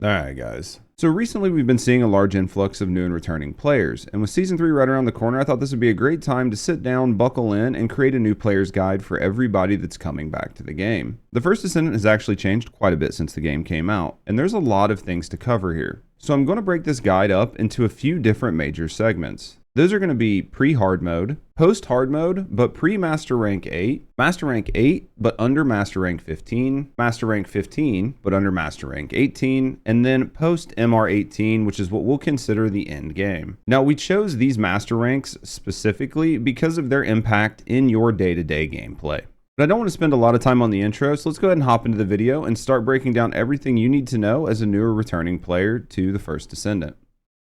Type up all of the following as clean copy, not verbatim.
Alright guys, so recently we've been seeing a large influx of new and returning players, and with Season 3 right around the corner, I thought this would be a great time to sit down, buckle in, and create a new player's guide for everybody that's coming back to the game. The First Descendant has actually changed quite a bit since the game came out, and there's a lot of things to cover here. So I'm going to break this guide up into a few different major segments. Those are going to be pre-hard mode, post-hard mode, but pre-master rank 8, master rank 8, but under master rank 15, master rank 15, but under master rank 18, and then post-MR 18, which is what we'll consider the end game. Now, we chose these master ranks specifically because of their impact in your day-to-day gameplay. But I don't want to spend a lot of time on the intro, so let's go ahead and hop into the video and start breaking down everything you need to know as a newer returning player to the First Descendant.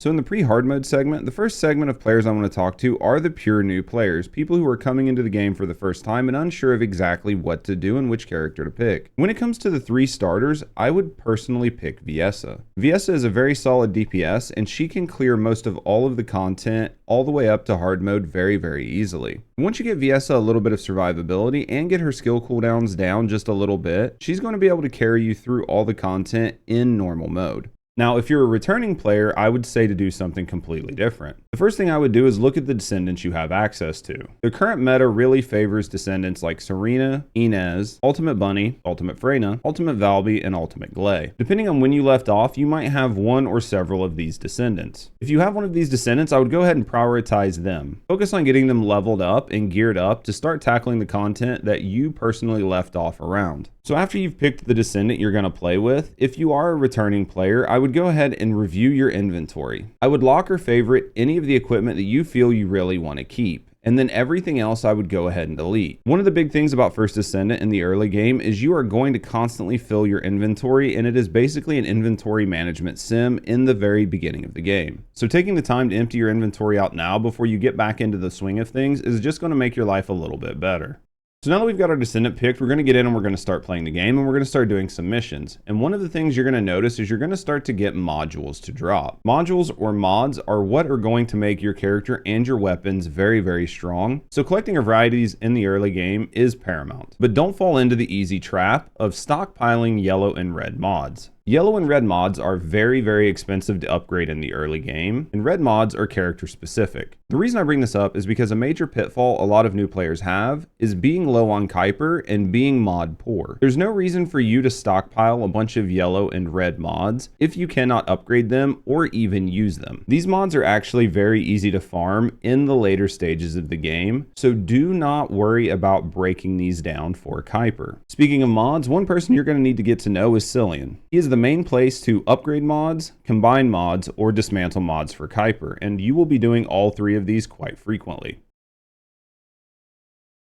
So in the pre-hard mode segment, the first segment of players I want to talk to are the pure new players, people who are coming into the game for the first time and unsure of exactly what to do and which character to pick. When it comes to the 3 starters, I would personally pick Viessa. Viessa is a very solid DPS, and she can clear most of all of the content all the way up to hard mode very, very easily. Once you get Viessa a little bit of survivability and get her skill cooldowns down just a little bit, she's going to be able to carry you through all the content in normal mode. Now, if you're a returning player, I would say to do something completely different. The first thing I would do is look at the descendants you have access to. The current meta really favors descendants like Serena, Inez, Ultimate Bunny, Ultimate Freyna, Ultimate Valby, and Ultimate Glay. Depending on when you left off, you might have one or several of these descendants. If you have one of these descendants, I would go ahead and prioritize them. Focus on getting them leveled up and geared up to start tackling the content that you personally left off around. So after you've picked the descendant you're going to play with, if you are a returning player, I would go ahead and review your inventory. I would lock or favorite any of the equipment that you feel you really want to keep. And then everything else I would go ahead and delete. One of the big things about First Descendant in the early game is you are going to constantly fill your inventory, and it is basically an inventory management sim in the very beginning of the game. So taking the time to empty your inventory out now before you get back into the swing of things is just going to make your life a little bit better. So now that we've got our descendant picked, we're going to get in and we're going to start playing the game, and we're going to start doing some missions. And one of the things you're going to notice is you're going to start to get modules to drop. Modules or mods are what are going to make your character and your weapons very, very strong. So collecting a varieties in the early game is paramount. But don't fall into the easy trap of stockpiling yellow and red mods. Yellow and red mods are very, very expensive to upgrade in the early game, and red mods are character specific. The reason I bring this up is because a major pitfall a lot of new players have is being low on Kuiper and being mod poor. There's no reason for you to stockpile a bunch of yellow and red mods if you cannot upgrade them or even use them. These mods are actually very easy to farm in the later stages of the game, so do not worry about breaking these down for Kuiper. Speaking of mods, one person you're going to need to get to know is Cillian. He is the main place to upgrade mods, combine mods, or dismantle mods for Kuiper, and you will be doing all 3 of these quite frequently.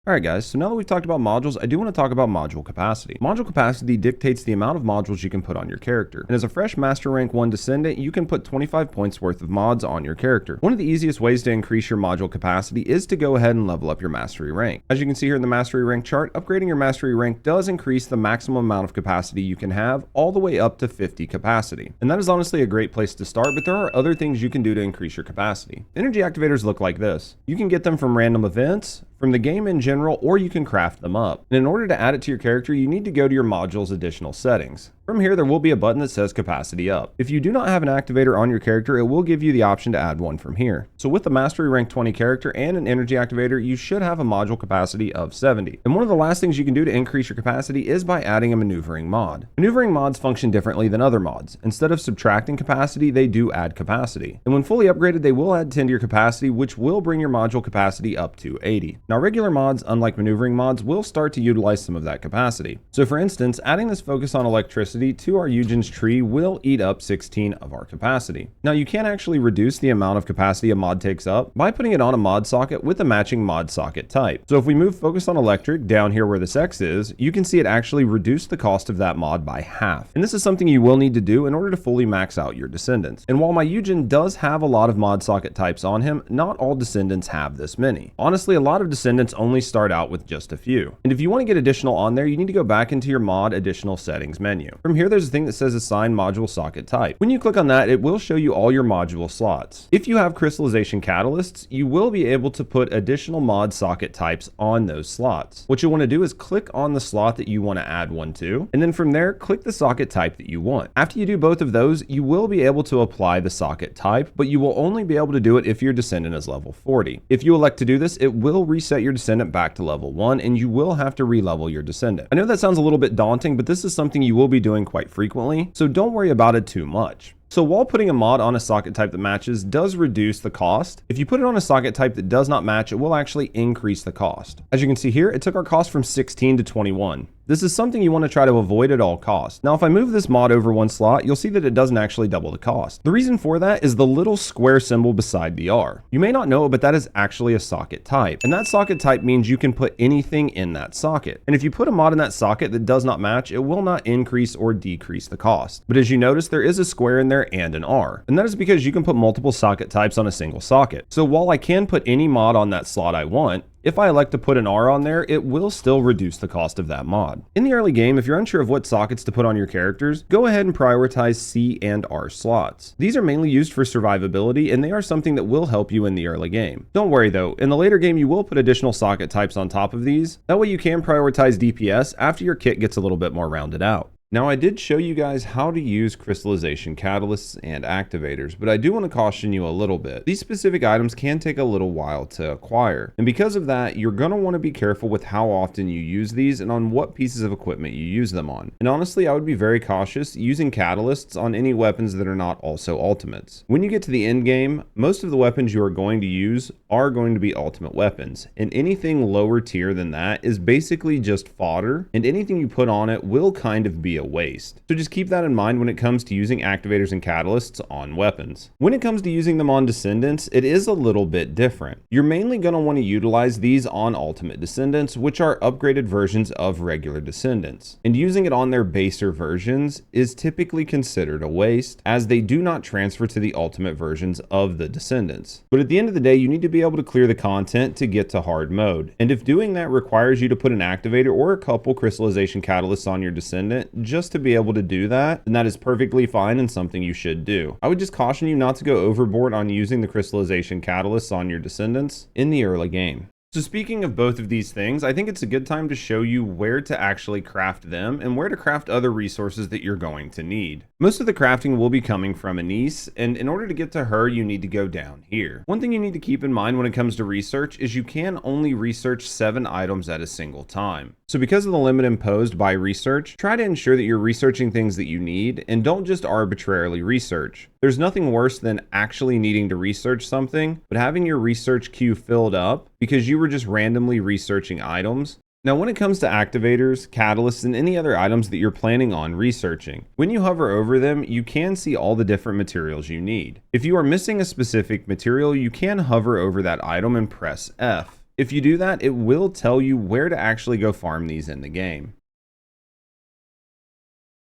Alright guys, so now that we've talked about modules, I do want to talk about module capacity. Module capacity dictates the amount of modules you can put on your character. And as a fresh Master Rank 1 Descendant, you can put 25 points worth of mods on your character. One of the easiest ways to increase your module capacity is to go ahead and level up your Mastery rank. As you can see here in the Mastery rank chart, upgrading your Mastery rank does increase the maximum amount of capacity you can have all the way up to 50 capacity. And that is honestly a great place to start, but there are other things you can do to increase your capacity. Energy activators look like this. You can get them from random events, from the game in general, or you can craft them up. And in order to add it to your character, you need to go to your module's additional settings. From here, there will be a button that says capacity up. If you do not have an activator on your character, it will give you the option to add one from here. So with the Mastery rank 20 character and an energy activator, you should have a module capacity of 70. And one of the last things you can do to increase your capacity is by adding a maneuvering mod. Maneuvering mods function differently than other mods. Instead of subtracting capacity, they do add capacity. And when fully upgraded, they will add 10 to your capacity, which will bring your module capacity up to 80. Now, regular mods, unlike maneuvering mods, will start to utilize some of that capacity. So for instance, adding this focus on electricity to our Eugen's tree will eat up 16 of our capacity. Now you can actually reduce the amount of capacity a mod takes up by putting it on a mod socket with a matching mod socket type. So if we move focus on electric down here where this X is, you can see it actually reduced the cost of that mod by half. And this is something you will need to do in order to fully max out your descendants. And while my Eugen does have a lot of mod socket types on him, not all descendants have this many. Honestly, a lot of descendants only start out with just a few. And if you want to get additional on there, you need to go back into your mod additional settings menu. From here, there's a thing that says assign module socket type. When you click on that, it will show you all your module slots. If you have crystallization catalysts, you will be able to put additional mod socket types on those slots. What you want to do is click on the slot that you want to add one to, and then from there, click the socket type that you want. After you do both of those, you will be able to apply the socket type, but you will only be able to do it if your Descendant is level 40. If you elect to do this, it will reset your Descendant back to level 1, and you will have to re-level your Descendant. I know that sounds a little bit daunting, but this is something you will be doing quite frequently, so don't worry about it too much. So while putting a mod on a socket type that matches does reduce the cost, if you put it on a socket type that does not match, it will actually increase the cost. As you can see here, it took our cost from 16 to 21. This is something you want to try to avoid at all costs. Now, if I move this mod over one slot, you'll see that it doesn't actually double the cost. The reason for that is the little square symbol beside the R. You may not know it, but that is actually a socket type. And that socket type means you can put anything in that socket. And if you put a mod in that socket that does not match, it will not increase or decrease the cost. But as you notice, there is a square in there and an R. And that is because you can put multiple socket types on a single socket. So while I can put any mod on that slot I want, if I elect to put an R on there, it will still reduce the cost of that mod. In the early game, if you're unsure of what sockets to put on your characters, go ahead and prioritize C and R slots. These are mainly used for survivability, and they are something that will help you in the early game. Don't worry though, in the later game you will put additional socket types on top of these. That way you can prioritize DPS after your kit gets a little bit more rounded out. Now, I did show you guys how to use crystallization catalysts and activators, but I do want to caution you a little bit. These specific items can take a little while to acquire, and because of that, you're going to want to be careful with how often you use these and on what pieces of equipment you use them on. And honestly, I would be very cautious using catalysts on any weapons that are not also ultimates. When you get to the end game, most of the weapons you are going to use are going to be ultimate weapons, and anything lower tier than that is basically just fodder, and anything you put on it will kind of be a waste. So just keep that in mind when it comes to using activators and catalysts on weapons. When it comes to using them on Descendants, it is a little bit different. You're mainly going to want to utilize these on Ultimate Descendants, which are upgraded versions of regular Descendants. And using it on their baser versions is typically considered a waste, as they do not transfer to the ultimate versions of the Descendants. But at the end of the day, you need to be able to clear the content to get to hard mode. And if doing that requires you to put an activator or a couple crystallization catalysts on your Descendant, just to be able to do that, then that is perfectly fine and something you should do. I would just caution you not to go overboard on using the crystallization catalysts on your Descendants in the early game. So speaking of both of these things, I think it's a good time to show you where to actually craft them and where to craft other resources that you're going to need. Most of the crafting will be coming from Anise, and in order to get to her, you need to go down here. One thing you need to keep in mind when it comes to research is you can only research 7 items at a single time. So because of the limit imposed by research, try to ensure that you're researching things that you need and don't just arbitrarily research. There's nothing worse than actually needing to research something, but having your research queue filled up because you were just randomly researching items. Now, when it comes to activators, catalysts, and any other items that you're planning on researching, when you hover over them, you can see all the different materials you need. If you are missing a specific material, you can hover over that item and press F. If you do that, it will tell you where to actually go farm these in the game.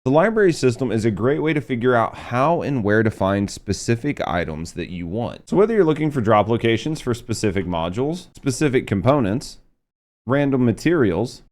The library system is a great way to figure out how and where to find specific items that you want. So whether you're looking for drop locations for specific modules, specific components, random materials,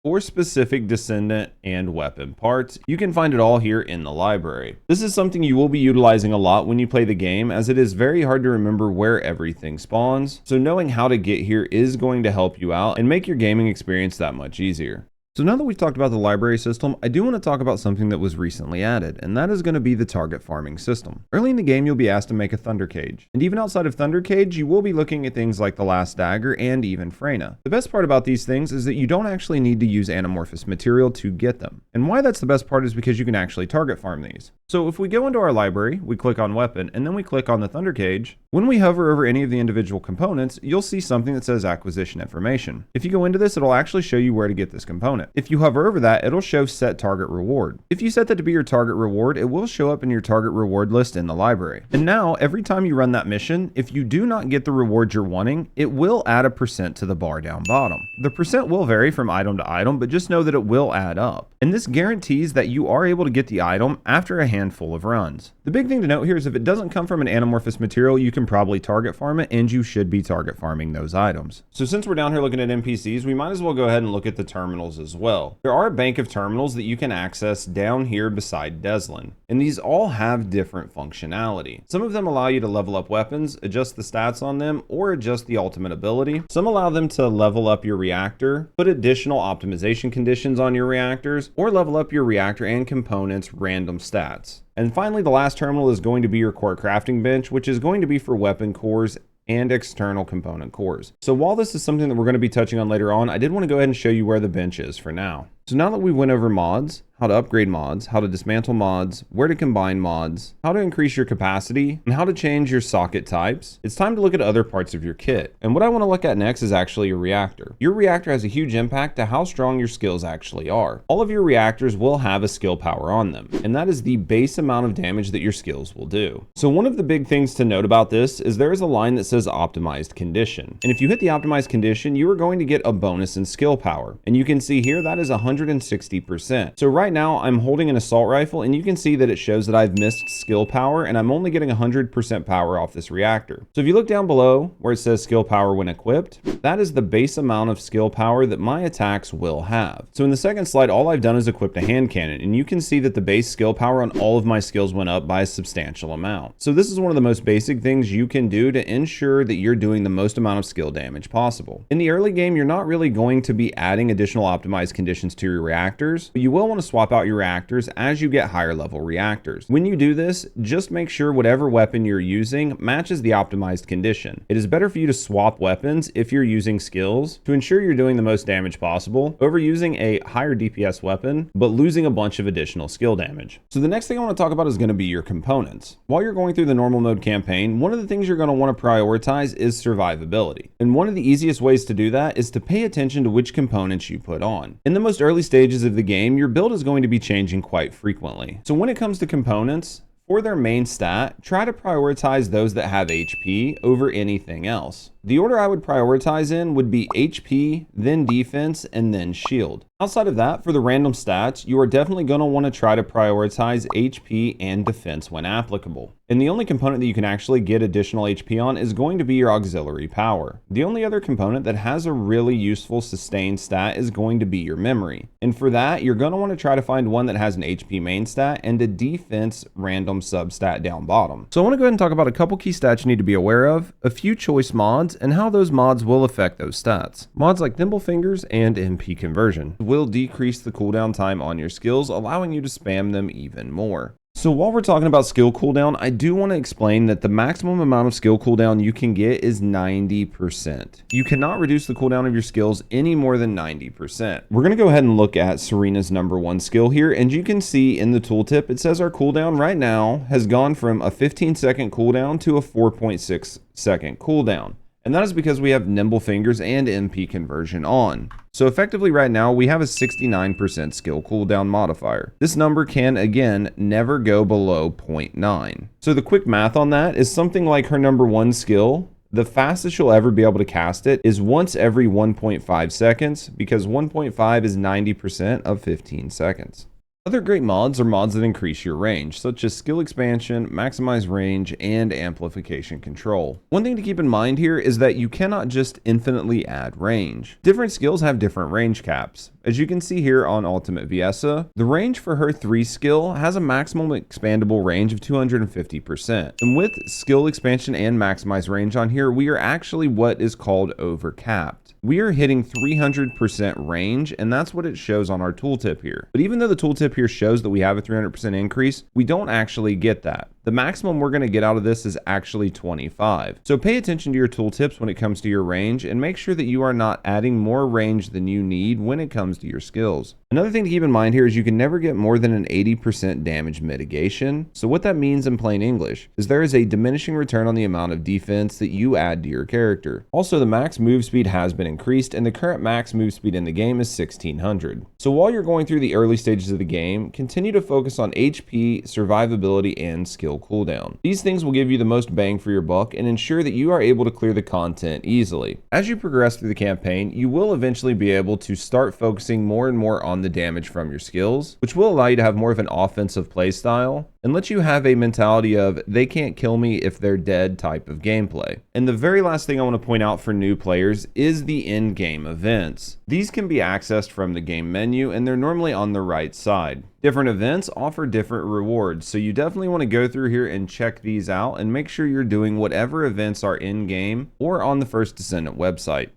or specific Descendant and weapon parts, you can find it all here in the library. This is something you will be utilizing a lot when you play the game, as it is very hard to remember where everything spawns, so knowing how to get here is going to help you out and make your gaming experience that much easier. So now that we've talked about the library system, I do want to talk about something that was recently added, and that is going to be the target farming system. Early in the game, you'll be asked to make a Thunder Cage. And even outside of Thunder Cage, you will be looking at things like the Last Dagger and even Freyna. The best part about these things is that you don't actually need to use anamorphous material to get them. And why that's the best part is because you can actually target farm these. So if we go into our library, we click on weapon, and then we click on the Thunder Cage, when we hover over any of the individual components, you'll see something that says acquisition information. If you go into this, it'll actually show you where to get this component. If you hover over that, it'll show set target reward. If you set that to be your target reward, it will show up in your target reward list in the library. And now, every time you run that mission, if you do not get the reward you're wanting, it will add a % to the bar down bottom. The % will vary from item to item, but just know that it will add up. And this guarantees that you are able to get the item after a handful of runs. The big thing to note here is if it doesn't come from an anamorphous material, you can probably target farm it, and you should be target farming those items. So since we're down here looking at NPCs, we might as well go ahead and look at the terminals as as well. There are a bank of terminals that you can access down here beside Deslin, and these all have different functionality. Some of them allow you to level up weapons, adjust the stats on them, or adjust the ultimate ability. Some allow them to level up your reactor, put additional optimization conditions on your reactors, or level up your reactor and components random stats. And finally, the last terminal is going to be your core crafting bench, which is going to be for weapon cores and external component cores. So while this is something that we're going to be touching on later on, I did want to go ahead and show you where the bench is for now. So now that we went over mods, how to upgrade mods, how to dismantle mods, where to combine mods, how to increase your capacity, and how to change your socket types, it's time to look at other parts of your kit. And what I want to look at next is actually your reactor. Your reactor has a huge impact to how strong your skills actually are. All of your reactors will have a skill power on them, and that is the base amount of damage that your skills will do. So one of the big things to note about this is there is a line that says optimized condition. And if you hit the optimized condition, you are going to get a bonus in skill power. And you can see here that is 160%. So right now I'm holding an assault rifle, and you can see that it shows that I've missed skill power, and I'm only getting 100% power off this reactor. So if you look down below where it says skill power when equipped, that is the base amount of skill power that my attacks will have. So in the second slide, all I've done is equipped a hand cannon, and you can see that the base skill power on all of my skills went up by a substantial amount. So this is one of the most basic things you can do to ensure that you're doing the most amount of skill damage possible. In the early game, you're not really going to be adding additional optimized conditions to your reactors, but you will want to swap out your reactors as you get higher level reactors. When you do this, just make sure whatever weapon you're using matches the optimized condition. It is better for you to swap weapons if you're using skills to ensure you're doing the most damage possible over using a higher DPS weapon but losing a bunch of additional skill damage. So the next thing I want to talk about is going to be your components. While you're going through the normal mode campaign, one of the things you're going to want to prioritize is survivability. And one of the easiest ways to do that is to pay attention to which components you put on. In the most early stages of the game, your build is going to be changing quite frequently. So when it comes to components, for their main stat, try to prioritize those that have HP over anything else. The order I would prioritize in would be HP, then defense, and then shield. Outside of that, for the random stats, you are definitely going to want to try to prioritize HP and defense when applicable. And the only component that you can actually get additional HP on is going to be your auxiliary power. The only other component that has a really useful sustained stat is going to be your memory. And for that, you're going to want to try to find one that has an HP main stat and a defense random substat down bottom. So I want to go ahead and talk about a couple key stats you need to be aware of, a few choice mods, and how those mods will affect those stats. Mods like Nimble Fingers and MP Conversion will decrease the cooldown time on your skills, allowing you to spam them even more. So while we're talking about skill cooldown, I do want to explain that the maximum amount of skill cooldown you can get is 90%. You cannot reduce the cooldown of your skills any more than 90%. We're going to go ahead and look at SERENA's #1 skill here, and you can see in the tooltip, it says our cooldown right now has gone from a 15-second cooldown to a 4.6-second cooldown. And that is because we have Nimble Fingers and MP Conversion on. So effectively right now, we have a 69% skill cooldown modifier. This number can, again, never go below 0.9. So the quick math on that is something like her #1 skill. The fastest you'll ever be able to cast it is once every 1.5 seconds, because 1.5 is 90% of 15 seconds. Other great mods are mods that increase your range, such as skill expansion, maximize range, and amplification control. One thing to keep in mind here is that you cannot just infinitely add range. Different skills have different range caps. As you can see here on Ultimate Viessa, the range for her 3 skill has a maximum expandable range of 250%. And with skill expansion and maximize range on here, we are actually what is called overcapped. We are hitting 300% range, and that's what it shows on our tooltip here. But even though the tooltip here shows that we have a 300% increase, we don't actually get that. The maximum we're going to get out of this is actually 25. So pay attention to your tooltips when it comes to your range, and make sure that you are not adding more range than you need when it comes to your skills. Another thing to keep in mind here is you can never get more than an 80% damage mitigation. So what that means in plain English is there is a diminishing return on the amount of defense that you add to your character. Also, the max move speed has been increased, and the current max move speed in the game is 1600. So while you're going through the early stages of the game, continue to focus on HP, survivability, and skill cooldown. These things will give you the most bang for your buck and ensure that you are able to clear the content easily. As you progress through the campaign, you will eventually be able to start focusing more and more on the damage from your skills, which will allow you to have more of an offensive playstyle and lets you have a mentality of they can't kill me if they're dead type of gameplay. And the very last thing I want to point out for new players is the in-game events. These can be accessed from the game menu, and they're normally on the right side. Different events offer different rewards, so you definitely want to go through here and check these out and make sure you're doing whatever events are in-game or on the First Descendant website.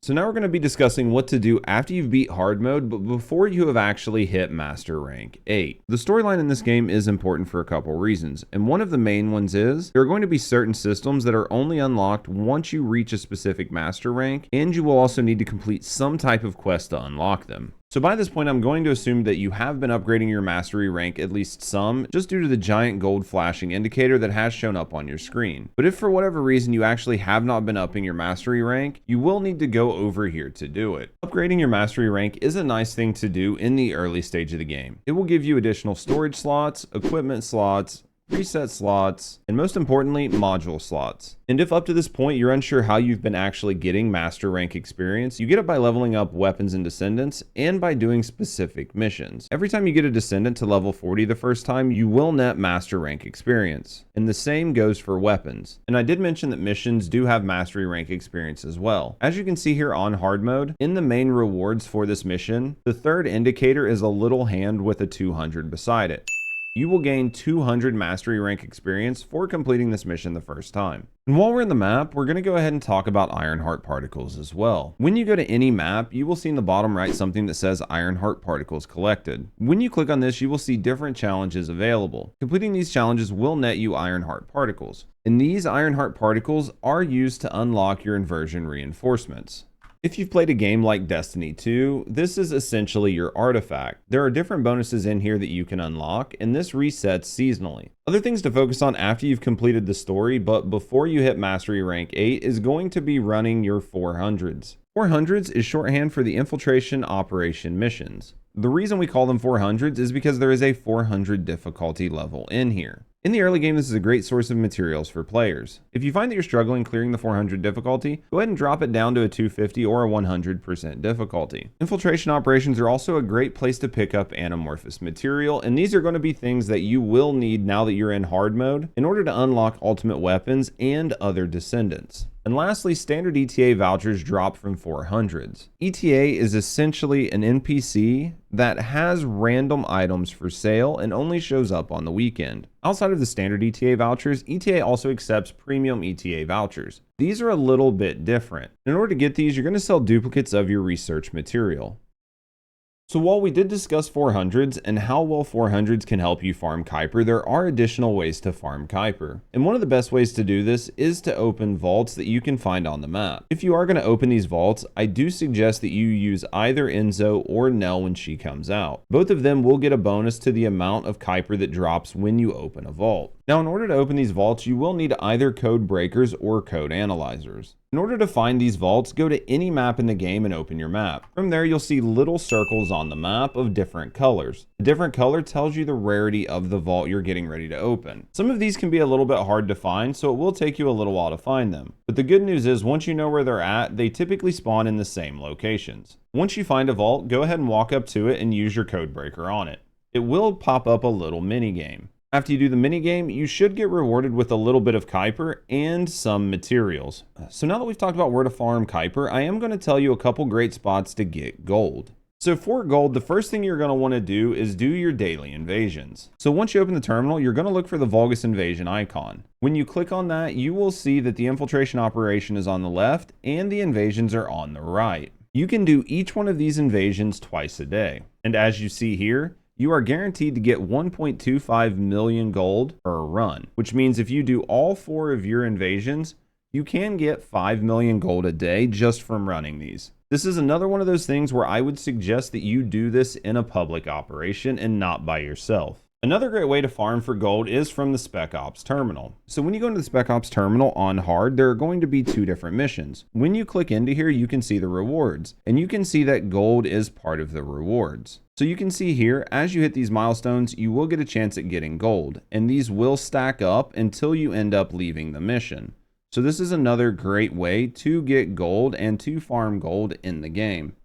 So now we're going to be discussing what to do after you've beat hard mode, but before you have actually hit Master Rank 8. The storyline in this game is important for a couple reasons, and one of the main ones is there are going to be certain systems that are only unlocked once you reach a specific Master Rank, and you will also need to complete some type of quest to unlock them. So by this point, I'm going to assume that you have been upgrading your mastery rank at least some, just due to the giant gold flashing indicator that has shown up on your screen. But if for whatever reason you actually have not been upping your mastery rank, you will need to go over here to do it. Upgrading your mastery rank is a nice thing to do in the early stage of the game. It will give you additional storage slots, equipment slots, preset slots, and most importantly, module slots. And if up to this point you're unsure how you've been actually getting master rank experience, you get it by leveling up weapons and descendants and by doing specific missions. Every time you get a descendant to level 40 the first time, you will net master rank experience. And the same goes for weapons. And I did mention that missions do have mastery rank experience as well. As you can see here on hard mode, in the main rewards for this mission, the third indicator is a little hand with a 200 beside it. You will gain 200 mastery rank experience for completing this mission the first time. And while we're in the map, we're going to go ahead and talk about Ironheart particles as well. When you go to any map, you will see in the bottom right something that says Ironheart particles collected. When you click on this, you will see different challenges available. Completing these challenges will net you Ironheart particles. And these Ironheart particles are used to unlock your inversion reinforcements. If you've played a game like Destiny 2, this is essentially your artifact. There are different bonuses in here that you can unlock, and this resets seasonally. Other things to focus on after you've completed the story, but before you hit Mastery Rank 8, is going to be running your 400s. 400s is shorthand for the infiltration operation missions. The reason we call them 400s is because there is a 400 difficulty level in here. In the early game, this is a great source of materials for players. If you find that you're struggling clearing the 400 difficulty, go ahead and drop it down to a 250 or a 100% difficulty. Infiltration operations are also a great place to pick up anamorphous material, and these are going to be things that you will need now that you're in hard mode in order to unlock ultimate weapons and other descendants. And lastly, standard ETA vouchers drop from 400s. ETA is essentially an NPC that has random items for sale and only shows up on the weekend. Outside of the standard ETA vouchers, ETA also accepts premium ETA vouchers. These are a little bit different. In order to get these, you're going to sell duplicates of your research material. So while we did discuss 400s and how well 400s can help you farm Kuiper, there are additional ways to farm Kuiper. And one of the best ways to do this is to open vaults that you can find on the map. If you are going to open these vaults, I do suggest that you use either Enzo or Nell when she comes out. Both of them will get a bonus to the amount of Kuiper that drops when you open a vault. Now, in order to open these vaults, you will need either code breakers or code analyzers. In order to find these vaults, go to any map in the game and open your map. From there, you'll see little circles on the map of different colors. A different color tells you the rarity of the vault you're getting ready to open. Some of these can be a little bit hard to find, so it will take you a little while to find them. But the good news is, once you know where they're at, they typically spawn in the same locations. Once you find a vault, go ahead and walk up to it and use your code breaker on it. It will pop up a little mini game. After you do the minigame, you should get rewarded with a little bit of Kuiper and some materials. So now that we've talked about where to farm Kuiper, I am going to tell you a couple great spots to get gold. So for gold, the first thing you're going to want to do is do your daily invasions. So once you open the terminal, you're going to look for the Vulgus invasion icon. When you click on that, you will see that the infiltration operation is on the left and the invasions are on the right. You can do each one of these invasions twice a day. And as you see here, you are guaranteed to get 1.25 million gold per run, which means if you do all 4 of your invasions, you can get 5 million gold a day just from running these. This is another one of those things where I would suggest that you do this in a public operation and not by yourself. Another great way to farm for gold is from the Spec Ops terminal. So when you go into the Spec Ops terminal on hard, there are going to be 2 different missions. When you click into here, you can see the rewards, and you can see that gold is part of the rewards. So you can see here, as you hit these milestones, you will get a chance at getting gold, and these will stack up until you end up leaving the mission. So this is another great way to get gold and to farm gold in the game.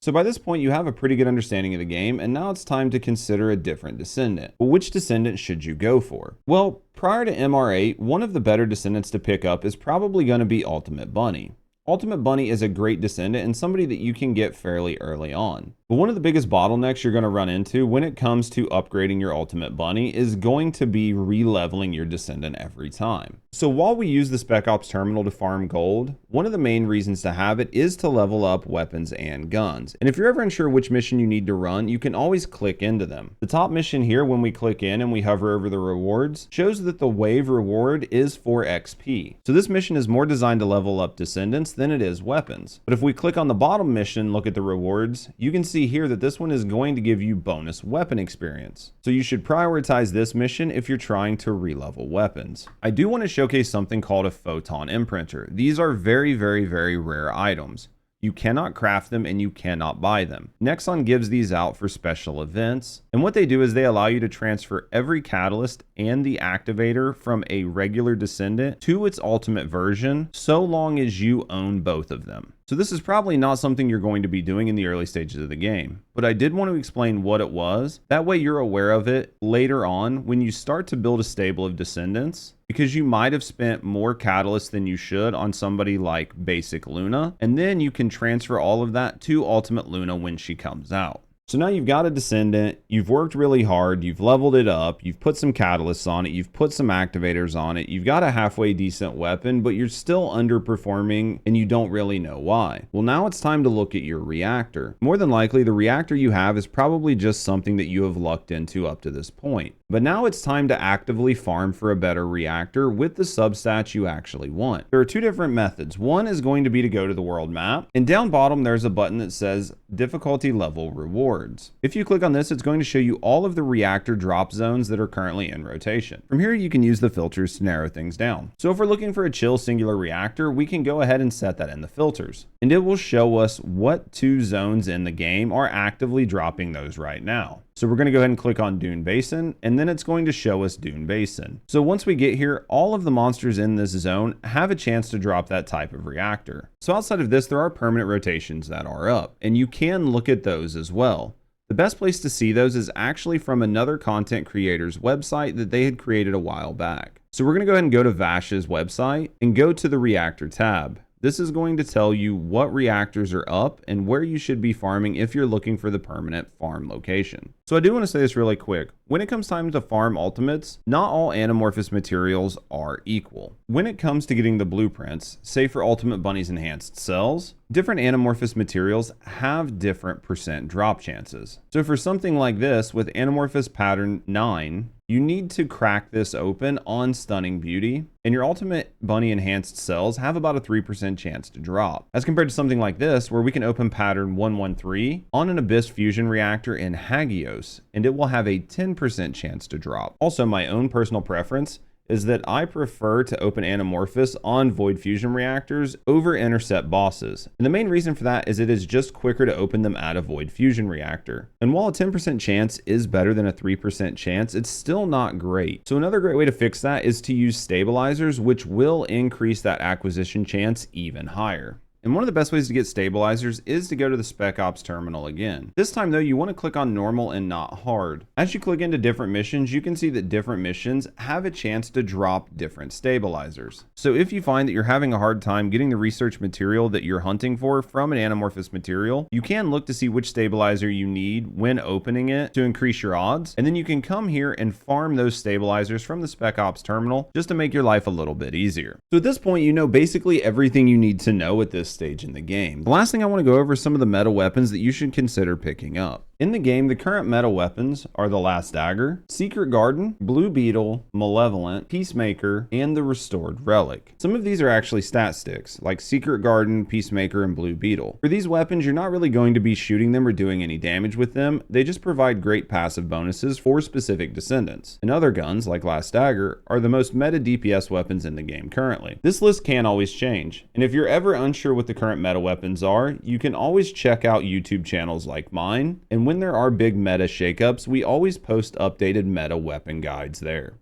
So by this point, you have a pretty good understanding of the game, and now it's time to consider a different Descendant. But which Descendant should you go for? Well, prior to MR8, one of the better Descendants to pick up is probably going to be Ultimate Bunny. Ultimate Bunny is a great Descendant and somebody that you can get fairly early on. But one of the biggest bottlenecks you're going to run into when it comes to upgrading your Ultimate Bunny is going to be re-leveling your Descendant every time. So while we use the Spec Ops terminal to farm gold, one of the main reasons to have it is to level up weapons and guns. And if you're ever unsure which mission you need to run, you can always click into them. The top mission here, when we click in and we hover over the rewards, shows that the wave reward is for XP. So this mission is more designed to level up Descendants than it is weapons. But if we click on the bottom mission and look at the rewards, you can see here that this one is going to give you bonus weapon experience. So you should prioritize this mission if you're trying to re-level weapons. I do want to showcase something called a Photon Imprinter. These are very rare items. You cannot craft them and you cannot buy them. Nexon gives these out for special events. And what they do is they allow you to transfer every catalyst and the activator from a regular Descendant to its ultimate version, so long as you own both of them. So this is probably not something you're going to be doing in the early stages of the game, but I did want to explain what it was. That way you're aware of it later on when you start to build a stable of Descendants, because you might have spent more catalyst than you should on somebody like Basic Luna, and then you can transfer all of that to Ultimate Luna when she comes out. So now you've got a Descendant, you've worked really hard, you've leveled it up, you've put some catalysts on it, you've put some activators on it, you've got a halfway decent weapon, but you're still underperforming and you don't really know why. Well, now it's time to look at your reactor. More than likely, the reactor you have is probably just something that you have lucked into up to this point. But now it's time to actively farm for a better reactor with the substats you actually want. There are two different methods. One is going to be to go to the world map, and down bottom there's a button that says difficulty level rewards. If you click on this, it's going to show you all of the reactor drop zones that are currently in rotation. From here you can use the filters to narrow things down. So if we're looking for a chill singular reactor, we can go ahead and set that in the filters, and it will show us what 2 zones in the game are actively dropping those right now. So we're going to go ahead and click on Dune Basin, and then it's going to show us Dune Basin. So once we get here, all of the monsters in this zone have a chance to drop that type of reactor. So outside of this, there are permanent rotations that are up, and you can look at those as well. The best place to see those is actually from another content creator's website that they had created a while back. So we're going to go ahead and go to Vash's website and go to the Reactor tab. This is going to tell you what reactors are up and where you should be farming if you're looking for the permanent farm location. So I do want to say this really quick. When it comes time to farm ultimates, not all anamorphous materials are equal. When it comes to getting the blueprints, say for Ultimate Bunny's enhanced cells, different anamorphous materials have different % drop chances. So for something like this with anamorphous pattern 9, you need to crack this open on Stunning Beauty, and your Ultimate Bunny enhanced cells have about a 3% chance to drop. As compared to something like this, where we can open pattern 113 on an Abyss fusion reactor in Hagios, and it will have a 10% chance to drop. Also, my own personal preference is that I prefer to open Anamorphous on Void Fusion reactors over Intercept bosses. And the main reason for that is it is just quicker to open them at a Void Fusion reactor. And while a 10% chance is better than a 3% chance, it's still not great. So another great way to fix that is to use stabilizers, which will increase that acquisition chance even higher. And one of the best ways to get stabilizers is to go to the Spec Ops terminal again. This time though, you want to click on normal and not hard. As you click into different missions, you can see that different missions have a chance to drop different stabilizers. So if you find that you're having a hard time getting the research material that you're hunting for from an anamorphous material, you can look to see which stabilizer you need when opening it to increase your odds. And then you can come here and farm those stabilizers from the Spec Ops terminal just to make your life a little bit easier. So at this point, you know basically everything you need to know at this stage in the game. The last thing I want to go over is some of the meta weapons that you should consider picking up. In the game, the current meta weapons are the Last Dagger, Secret Garden, Blue Beetle, Malevolent, Peacemaker, and the Restored Relic. Some of these are actually stat sticks, like Secret Garden, Peacemaker, and Blue Beetle. For these weapons, you're not really going to be shooting them or doing any damage with them. They just provide great passive bonuses for specific descendants. And other guns, like Last Dagger, are the most meta DPS weapons in the game currently. This list can always change, and if you're ever unsure what the current meta weapons are, you can always check out YouTube channels like mine, and when there are big meta shakeups, we always post updated meta weapon guides there.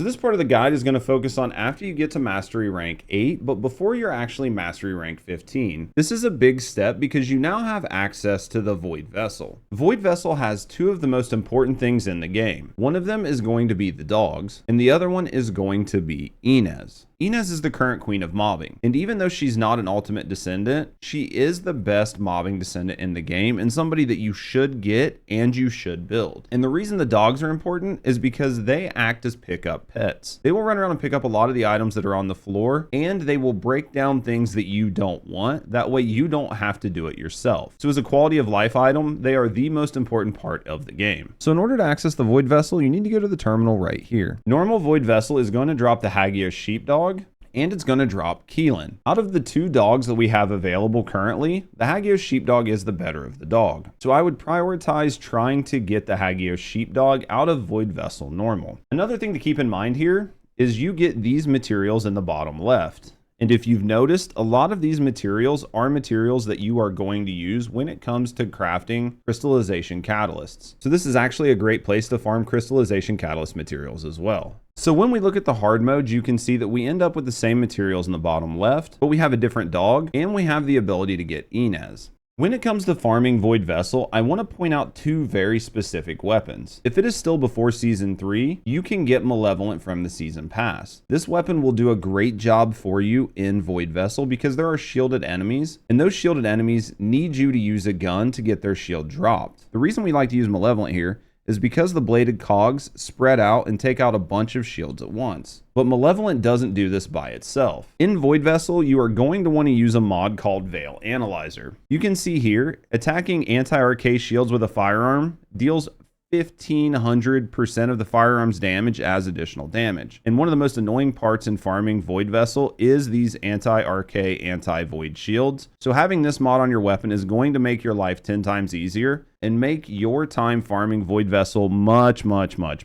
So this part of the guide is going to focus on after you get to mastery rank 8, but before you're actually mastery rank 15. This is a big step because you now have access to the Void Vessel. Void Vessel has two of the most important things in the game. One of them is going to be the dogs, and the other one is going to be Inez. Inez is the current queen of mobbing, and even though she's not an ultimate descendant, she is the best mobbing descendant in the game and somebody that you should get and you should build. And the reason the dogs are important is because they act as pickup pets. They will run around and pick up a lot of the items that are on the floor, and they will break down things that you don't want. That way you don't have to do it yourself. So as a quality of life item, they are the most important part of the game. So in order to access the Void Vessel, you need to go to the terminal right here. Normal Void Vessel is going to drop the Hagios Sheepdog, and it's going to drop Keelan. Out of the two dogs that we have available currently, the Hagios Sheepdog is the better of the dog. So I would prioritize trying to get the Hagios Sheepdog out of Void Vessel normal. Another thing to keep in mind here is you get these materials in the bottom left. And if you've noticed, a lot of these materials are materials that you are going to use when it comes to crafting crystallization catalysts. So this is actually a great place to farm crystallization catalyst materials as well. So when we look at the hard mode, you can see that we end up with the same materials in the bottom left, but we have a different dog and we have the ability to get Inez. When it comes to farming Void Vessel, I want to point out two very specific weapons. If it is still before Season 3, you can get Malevolent from the Season Pass. This weapon will do a great job for you in Void Vessel because there are shielded enemies, and those shielded enemies need you to use a gun to get their shield dropped. The reason we like to use Malevolent here is because the bladed cogs spread out and take out a bunch of shields at once. But Malevolent doesn't do this by itself. In Void Vessel, you are going to want to use a mod called Veil Analyzer. You can see here, attacking anti-Arche shields with a firearm deals 1500% of the firearm's damage as additional damage. And one of the most annoying parts in farming Void Vessel is these anti-Arche, anti-Void shields. So having this mod on your weapon is going to make your life 10 times easier and make your time farming Void Vessel much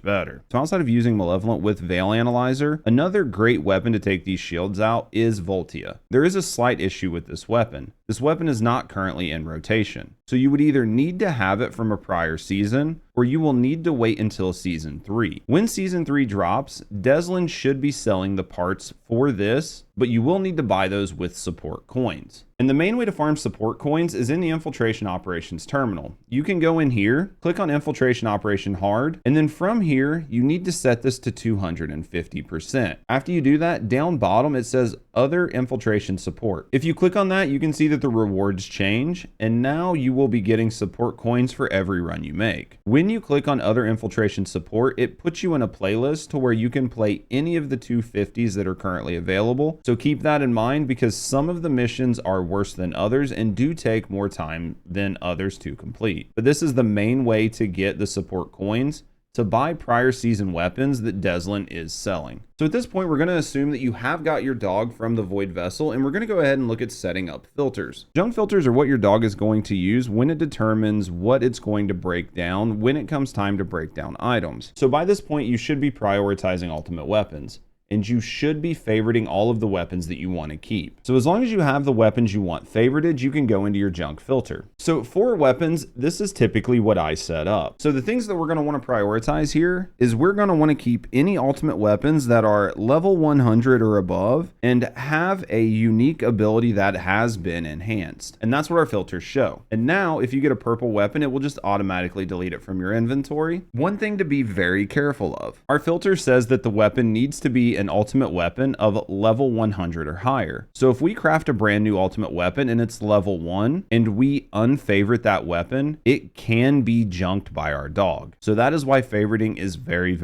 better. So outside of using Malevolent with Veil Analyzer, another great weapon to take these shields out is Voltia. There is a slight issue with this weapon. This weapon is not currently in rotation. So you would either need to have it from a prior season, or you will need to wait until Season 3. When Season 3 drops, Deslin should be selling the parts for this, but you will need to buy those with support coins. And the main way to farm support coins is in the Infiltration Operations terminal. You can go in here, click on Infiltration Operation Hard, and then from here, you need to set this to 250%. After you do that, down bottom, it says Other Infiltration Support. If you click on that, you can see that the rewards change, and now you will be getting support coins for every run you make. When you click on Other Infiltration Support, it puts you in a playlist to where you can play any of the 250s that are currently available. So keep that in mind because some of the missions are worse than others and do take more time than others to complete. But this is the main way to get the support coins to buy prior season weapons that Deslin is selling. So at this point, we're going to assume that you have got your dog from the Void Vessel, and we're going to go ahead and look at setting up filters. Junk filters are what your dog is going to use when it determines what it's going to break down when it comes time to break down items. So by this point, you should be prioritizing ultimate weapons, and you should be favoriting all of the weapons that you want to keep. So as long as you have the weapons you want favorited, you can go into your junk filter. So for weapons, this is typically what I set up. So the things that we're going to want to prioritize here is we're going to want to keep any ultimate weapons that are level 100 or above and have a unique ability that has been enhanced. And that's what our filters show. And now if you get a purple weapon, it will just automatically delete it from your inventory. One thing to be very careful of, our filter says that the weapon needs to be an ultimate weapon of level 100 or higher. So if we craft a brand new ultimate weapon and it's level 1 and we unfavorite that weapon, it can be junked by our dog. So that is why favoriting is very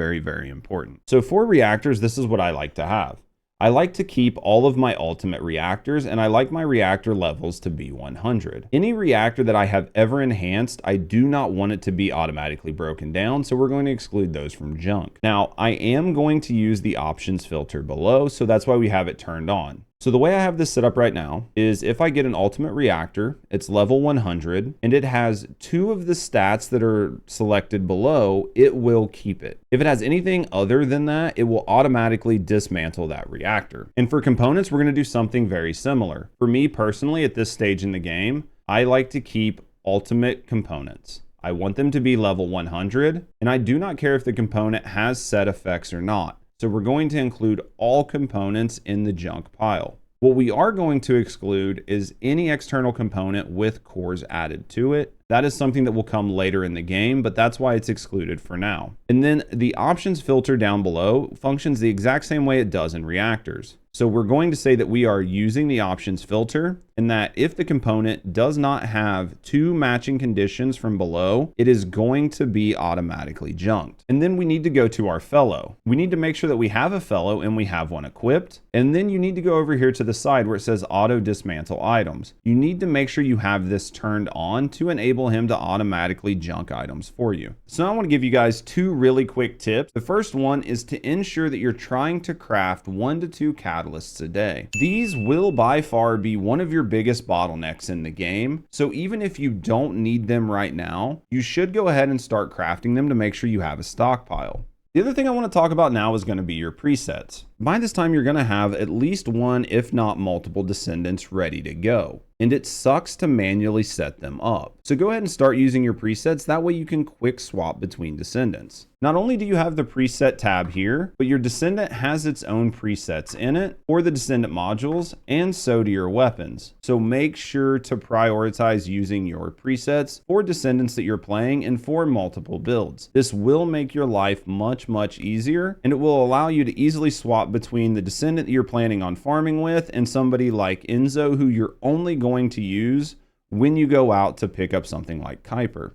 important. So for reactors, this is what I like to have. I like to keep all of my ultimate reactors, and I like my reactor levels to be 100. Any reactor that I have ever enhanced, I do not want it to be automatically broken down, so we're going to exclude those from junk. Now, I am going to use the options filter below, so that's why we have it turned on. So the way I have this set up right now is if I get an ultimate reactor, it's level 100, and it has 2 of the stats that are selected below, it will keep it. If it has anything other than that, it will automatically dismantle that reactor. And for components, we're going to do something very similar. For me personally, at this stage in the game, I like to keep ultimate components. I want them to be level 100, and I do not care if the component has set effects or not. So we're going to include all components in the junk pile. What we are going to exclude is any external component with cores added to it. That is something that will come later in the game, but that's why it's excluded for now. And then the options filter down below functions the exact same way it does in reactors. So we're going to say that we are using the options filter, and that if the component does not have two matching conditions from below, it is going to be automatically junked. And then we need to go to our fellow. We need to make sure that we have a fellow and we have one equipped. And then you need to go over here to the side where it says auto dismantle items. You need to make sure you have this turned on to enable him to automatically junk items for you. So now I want to give you guys two really quick tips. The first one is to ensure that you're trying to craft 1 to 2 catalysts a day. These will by far be one of your biggest bottlenecks in the game. So even if you don't need them right now, you should go ahead and start crafting them to make sure you have a stockpile. The other thing I want to talk about now is going to be your presets. By this time, you're going to have at least one, if not multiple descendants ready to go. And it sucks to manually set them up. So go ahead and start using your presets. That way you can quick swap between descendants. Not only do you have the preset tab here, but your descendant has its own presets in it for the descendant modules, and so do your weapons. So make sure to prioritize using your presets for descendants that you're playing and for multiple builds. This will make your life much easier, and it will allow you to easily swap between the descendant that you're planning on farming with and somebody like Enzo, who you're only going to use when you go out to pick up something like Kuiper.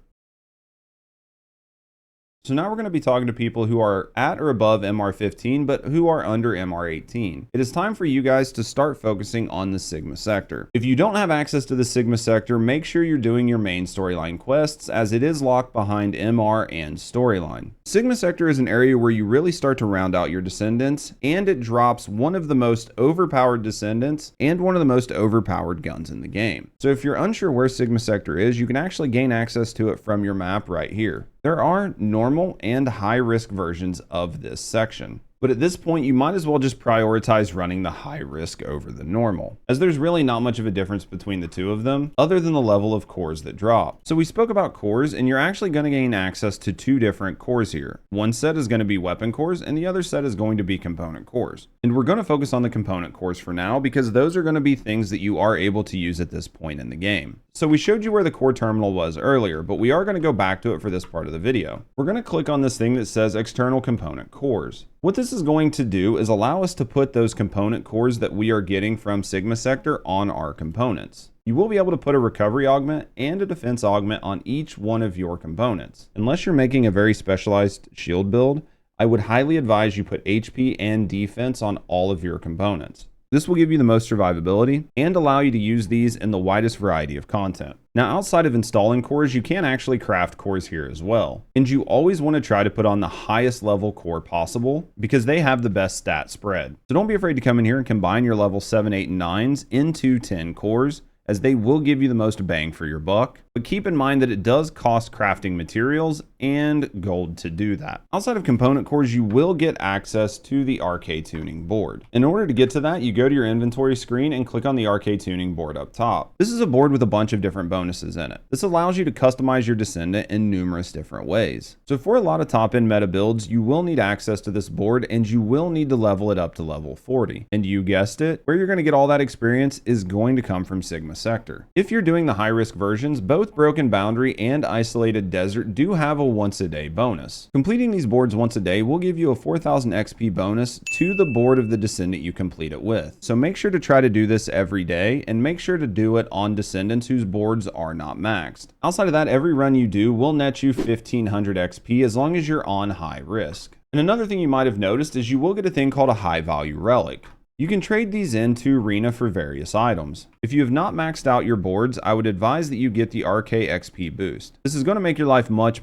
So now we're going to be talking to people who are at or above MR15, but who are under MR18. It is time for you guys to start focusing on the Sigma sector. If you don't have access to the Sigma sector, make sure you're doing your main storyline quests, as it is locked behind MR and storyline. Sigma sector is an area where you really start to round out your descendants, and it drops one of the most overpowered descendants and one of the most overpowered guns in the game. So if you're unsure where Sigma sector is, you can actually gain access to it from your map right here. There are normal and high risk versions of this section, but at this point you might as well just prioritize running the high risk over the normal, as there's really not much of a difference between the two of them other than the level of cores that drop. So we spoke about cores, and you're actually going to gain access to two different cores here. One set is going to be weapon cores and the other set is going to be component cores. And we're going to focus on the component cores for now, because those are going to be things that you are able to use at this point in the game. So we showed you where the core terminal was earlier, but we are going to go back to it for this part of the video. We're going to click on this thing that says external component cores. What this is going to do is allow us to put those component cores that we are getting from Sigma sector on our components. You will be able to put a recovery augment and a defense augment on each one of your components. Unless you're making a very specialized shield build, I would highly advise you put HP and defense on all of your components. This will give you the most survivability and allow you to use these in the widest variety of content. Now, outside of installing cores, you can actually craft cores here as well. And you always want to try to put on the highest level core possible, because they have the best stat spread. So don't be afraid to come in here and combine your level 7, 8, and 9s into 10 cores, as they will give you the most bang for your buck. But keep in mind that it does cost crafting materials and gold to do that. Outside of component cores, you will get access to the Arche tuning board. In order to get to that, you go to your inventory screen and click on the Arche tuning board up top. This is a board with a bunch of different bonuses in it. This allows you to customize your descendant in numerous different ways. So for a lot of top-end meta builds, you will need access to this board, and you will need to level it up to level 40. And you guessed it, where you're going to get all that experience is going to come from Sigma sector. If you're doing the high-risk versions, both Broken Boundary and Isolated Desert do have a once-a-day bonus. Completing these boards once a day will give you a 4,000 XP bonus to the board of the descendant you complete it with. So make sure to try to do this every day, and make sure to do it on descendants whose boards are not maxed. Outside of that, every run you do will net you 1,500 XP as long as you're on high risk. And another thing you might have noticed is you will get a thing called a high value relic. You can trade these into Arena for various items. If you have not maxed out your boards, I would advise that you get the Arche XP boost. This is going to make your life much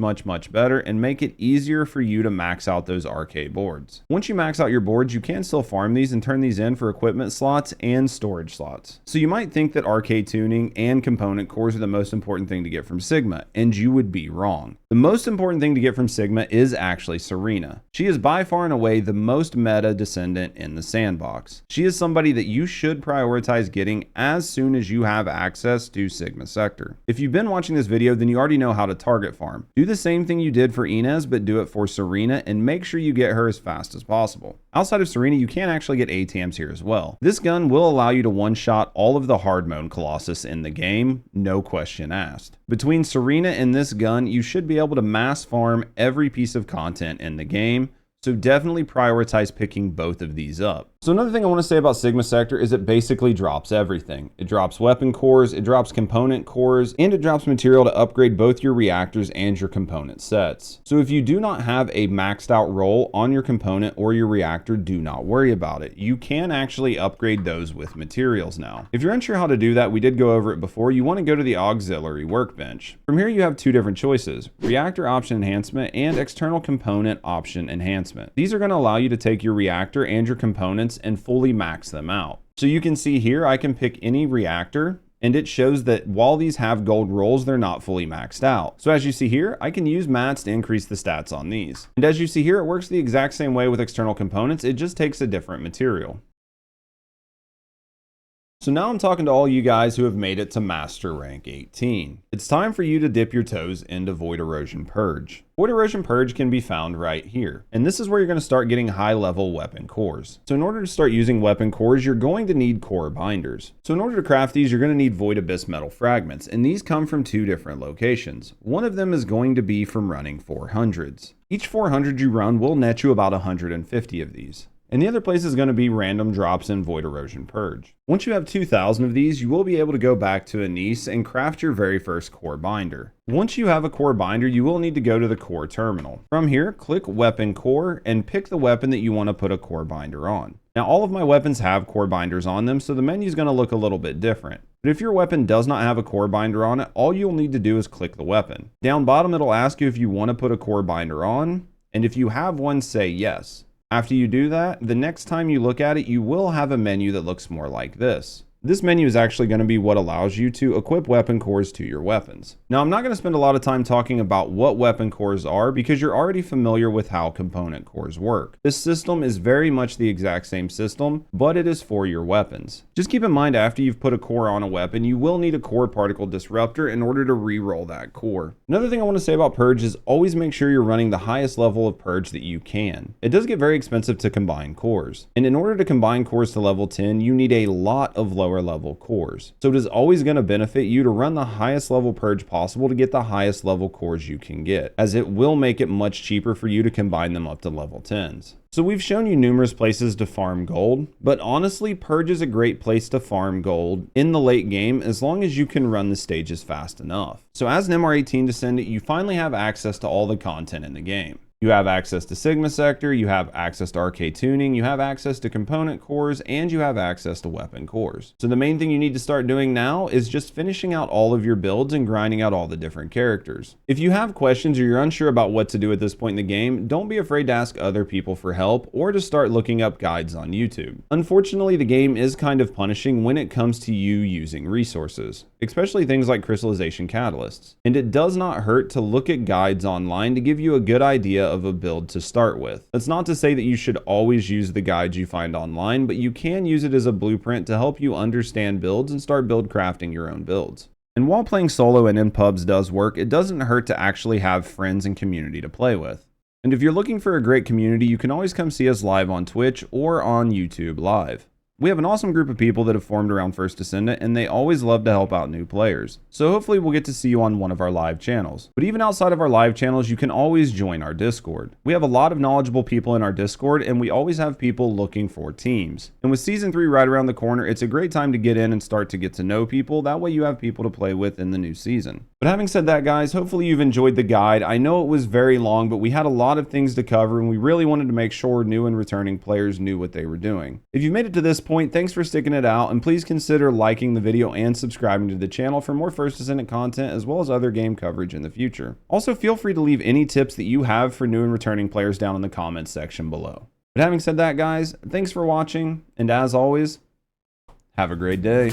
better and make it easier for you to max out those Arche boards. Once you max out your boards, you can still farm these and turn these in for equipment slots and storage slots. So you might think that Arche tuning and component cores are the most important thing to get from Sigma, and you would be wrong. The most important thing to get from Sigma is actually SERENA. She is by far and away the most meta descendant in the sandbox. She is somebody that you should prioritize getting as soon as you have access to Sigma Sector. If you've been watching this video, then you already know how to target farm. Do the same thing you did for Inez, but do it for SERENA, and make sure you get her as fast as possible. Outside of SERENA, you can actually get ATAMs here as well. This gun will allow you to one-shot all of the Hardmode Colossus in the game, no question asked. Between SERENA and this gun, you should be able to mass farm every piece of content in the game, so definitely prioritize picking both of these up. So another thing I want to say about Sigma Sector is it basically drops everything. It drops weapon cores, it drops component cores, and it drops material to upgrade both your reactors and your component sets. So if you do not have a maxed out roll on your component or your reactor, do not worry about it. You can actually upgrade those with materials now. If you're unsure how to do that, we did go over it before. You want to go to the auxiliary workbench. From here you have two different choices: reactor option enhancement and external component option enhancement. These are going to allow you to take your reactor and your components and fully max them out. So you can see here, I can pick any reactor, and it shows that while these have gold rolls, they're not fully maxed out. So as you see here, I can use mats to increase the stats on these. And as you see here, it works the exact same way with external components, it just takes a different material. So now I'm talking to all you guys who have made it to Master Rank 18. It's time for you to dip your toes into Void Erosion Purge. Void Erosion Purge can be found right here. And this is where you're going to start getting high level weapon cores. So in order to start using weapon cores, you're going to need core binders. So in order to craft these, you're going to need Void Abyss metal fragments. And these come from two different locations. One of them is going to be from running 400s. Each 400 you run will net you about 150 of these. And the other place is going to be random drops in Void Erosion Purge. Once you have 2,000 of these, you will be able to go back to Anise and craft your very first core binder. Once you have a core binder, you will need to go to the core terminal. From here, click Weapon Core and pick the weapon that you want to put a core binder on. Now all of my weapons have core binders on them, so the menu is going to look a little bit different. But if your weapon does not have a core binder on it, all you'll need to do is click the weapon. Down bottom, it'll ask you if you want to put a core binder on, and if you have one, say yes. After you do that, the next time you look at it, you will have a menu that looks more like this. This menu is actually going to be what allows you to equip weapon cores to your weapons. Now, I'm not going to spend a lot of time talking about what weapon cores are because you're already familiar with how component cores work. This system is very much the exact same system, but it is for your weapons. Just keep in mind, after you've put a core on a weapon, you will need a core particle disruptor in order to re-roll that core. Another thing I want to say about Purge is always make sure you're running the highest level of Purge that you can. It does get very expensive to combine cores, and in order to combine cores to level 10, you need a lot of lower level cores. So it is always going to benefit you to run the highest level Purge possible to get the highest level cores you can get, as it will make it much cheaper for you to combine them up to level 10s. So we've shown you numerous places to farm gold, but honestly, Purge is a great place to farm gold in the late game as long as you can run the stages fast enough. So as an MR18 Descendant, you finally have access to all the content in the game. You have access to Sigma Sector, you have access to Arche tuning, you have access to component cores, and you have access to weapon cores. So the main thing you need to start doing now is just finishing out all of your builds and grinding out all the different characters. If you have questions or you're unsure about what to do at this point in the game, don't be afraid to ask other people for help or to start looking up guides on YouTube. Unfortunately, the game is kind of punishing when it comes to you using resources, especially things like crystallization catalysts. And it does not hurt to look at guides online to give you a good idea of a build to start with. That's not to say that you should always use the guides you find online, but you can use it as a blueprint to help you understand builds and start build crafting your own builds. And while playing solo and in pubs does work, it doesn't hurt to actually have friends and community to play with. And if you're looking for a great community, you can always come see us live on Twitch or on YouTube Live. We have an awesome group of people that have formed around First Descendant, and they always love to help out new players. So hopefully we'll get to see you on one of our live channels. But even outside of our live channels, you can always join our Discord. We have a lot of knowledgeable people in our Discord, and we always have people looking for teams. And with Season 3 right around the corner, it's a great time to get in and start to get to know people. That way you have people to play with in the new season. But having said that, guys, hopefully you've enjoyed the guide. I know it was very long, but we had a lot of things to cover, and we really wanted to make sure new and returning players knew what they were doing. If you've made it to this point, thanks for sticking it out, and please consider liking the video and subscribing to the channel for more First Descendant content as well as other game coverage in the future. Also, feel free to leave any tips that you have for new and returning players down in the comments section below. But having said that, guys, thanks for watching, and as always, have a great day.